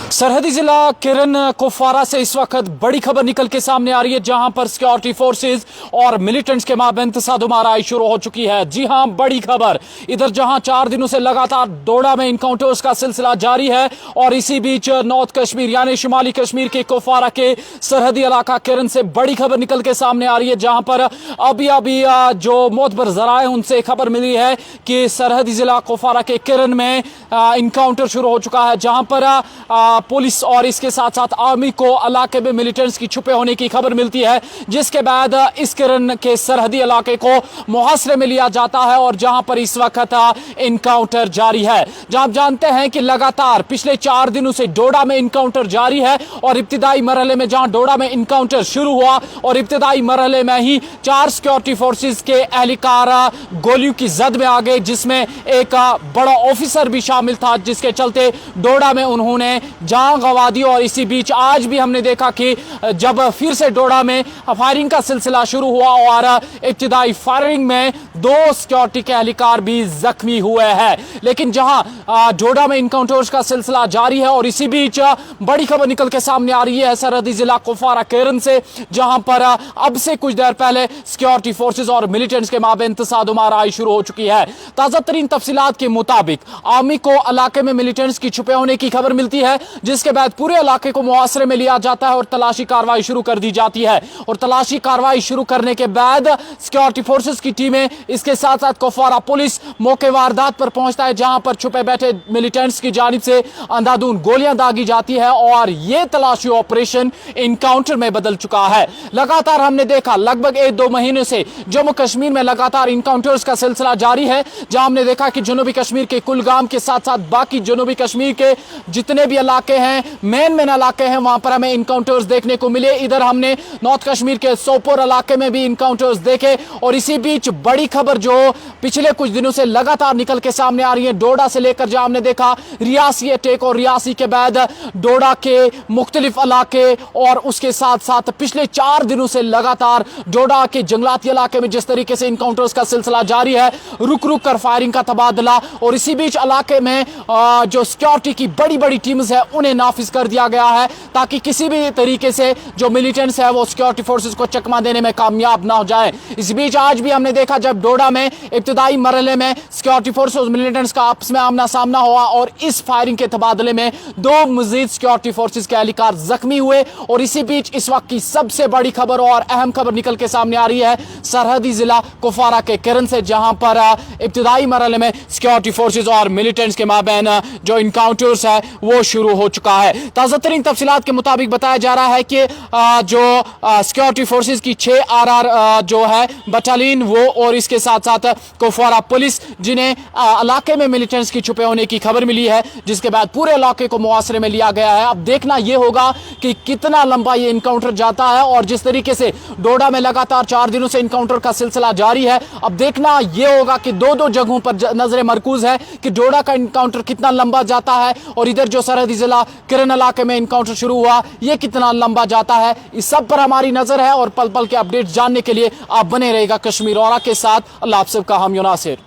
सरहदी जिला किरन कुपवारा से इस वक्त बड़ी खबर निकल के सामने आ रही है, जहां पर सिक्योरिटी फोर्सेस और मिलिटेंट्स के माबैन तसादुमाराई शुरू हो चुकी है। जी हां, बड़ी खबर। इधर जहां 4 दिनों से लगातार डोडा में इनकाउंटर्स का सिलसिला जारी है और इसी बीच नॉर्थ कश्मीर यानी शुमाली कश्मीर के कुपवारा के सरहदी इलाका किरन से बड़ी खबर निकल के सामने आ रही है, जहां पर अभी जो मोतबर जराए उनसे खबर मिली है कि सरहदी जिला कुपवारा के किरन में इनकाउंटर शुरू हो चुका है, जहां पर पुलिस और इसके साथ साथ आर्मी को इलाके में मिलिटेंट्स की छुपे होने की खबर मिलती है, जिसके बाद इस किरन के सरहदी इलाके को मुहासरे में लिया जाता है और जहां पर इस वक्त इनकाउंटर जारी है। जहां आप जानते हैं कि लगातार पिछले 4 दिनों से डोडा में इनकाउंटर जारी है और इब्तिदाई मरहले में जहां डोडा में इनकाउंटर शुरू हुआ और इब्तिदाई मरहले में ही 4 सिक्योरिटी फोर्सेस के एहलकार गोलियों की जद में आ गए, जिसमें एक बड़ा ऑफिसर भी शामिल था, जिसके चलते डोडा में उन्होंने जान गंवा दी। और इसी बीच आज भी हमने देखा कि जब फिर से डोडा में फायरिंग का सिलसिला शुरू हुआ और इब्तिदाई फायरिंग में 2 सिक्योरिटी के एहलकार भी जख्मी हुए हैं। लेकिन जहां डोडा में इनकाउंटर्स का सिलसिला जारी है और इसी बीच बड़ी खबर निकल के सामने आ रही है सरहदी जिला कुपवारा किरन से, जहां पर अब से कुछ देर पहले सिक्योरिटी फोर्सेस और मिलिटेंट्स के माबैन तसादुमाराई शुरू हो चुकी है। ताजा तरीन तफसीलात के मुताबिक आर्मी को इलाके में मिलिटेंट्स की छुपे होने की खबर मिलती है, जिसके बाद पूरे इलाके को मुहासरे में लिया जाता है और तलाशी कार्रवाई शुरू कर दी जाती है। और तलाशी कार्रवाई शुरू करने के बाद सिक्योरिटी फोर्सेस की टीमें इसके साथ साथ कुपवारा पुलिस मौके वारदात पर पहुंचता है, जहां पर छुपे बैठे मिलिटेंट्स की जानिब से अंधाधुंध गोलियां दागी जाती है और यह तलाशी ऑपरेशन इनकाउंटर में बदल चुका है। लगातार हमने देखा लगभग 1-2 महीने से जम्मू कश्मीर में लगातार इनकाउंटर्स का सिलसिला जारी है, जहां हमने देखा कि जनूबी कश्मीर के कुलगाम के साथ साथ बाकी जनूबी कश्मीर के जितने भी इलाके हैं, मेन इलाके हैं, वहां पर हमें इनकाउंटर्स देखने को मिले। इधर हमने नॉर्थ कश्मीर के सोपोर इलाके में भी इनकाउंटर्स देखे और इसी बीच बड़ी खबर जो पिछले कुछ दिनों से लगातार निकल के सामने आ रही है, डोडा से लेकर जहां हमने देखा रियासी अटैक और रियासी के बाद डोडा के मुख्तलिफ इलाके और उसके साथ साथ पिछले 4 दिनों से लगातार डोडा के जंगलाती इलाके में जिस तरीके से इनकाउंटर्स का सिलसिला जारी है, रुक रुक कर फायरिंग का तबादला और इसी बीच इलाके में जो सिक्योरिटी की बड़ी बड़ी टीम्स है उन्हें नाफिज कर दिया गया है, ताकि किसी भी तरीके से जो मिलिटेंट्स है वो सिक्योरिटी फोर्सेस को चकमा देने में कामयाब ना हो जाए। इस बीच आज भी हमने देखा जब डोडा में इब्तिदाई मरहले में सिक्योरिटी फोर्सेस और मिलिटेंट्स का आपस में आमना सामना हुआ और इस फायरिंग के तबादले में 2 मजीद सिक्योरिटी फोर्सेस के एहलकार जख्मी हुए। और इसी बीच इस वक्त की सबसे बड़ी खबर और अहम खबर निकल के सामने आ रही है सरहदी जिला कुपवारा के किरन से, जहां पर इब्तिदाई मरहले में सिक्योरिटी फोर्सेस और मिलिटेंट्स के माबैन जो इनकाउंटर्स है वो शुरू हो चुका है। ताजा तरीन तफसीलात के मुताबिक बताया जा रहा है कि जो सिक्योरिटी फोर्सेस की 6 RR जो है बटालियन वो और इसके साथ साथ कुपवारा पुलिस, जिन्हें इलाके में मिलिटेंट्स की छुपे होने की खबर मिली है, जिसके बाद पूरे इलाके को मुहासरे में लिया गया है। अब देखना यह होगा कि कितना लंबा ये इनकाउंटर जाता है और जिस तरीके से डोडा में लगातार 4 दिनों से इनकाउंटर का सिलसिला जारी है, अब देखना यह होगा कि 2-2 जगहों पर नजरें मरकूज है कि डोडा का इनकाउंटर कितना लंबा जाता है और इधर जो सरहदी जिला किरन इलाके में इनकाउंटर शुरू हुआ ये कितना लंबा जाता है। इस सब पर हमारी नजर है और पल पल के अपडेट्स जानने के लिए आप बने रहेगा कश्मीर औरा के साथ। अल्लाह आप सबका हामी नासिर।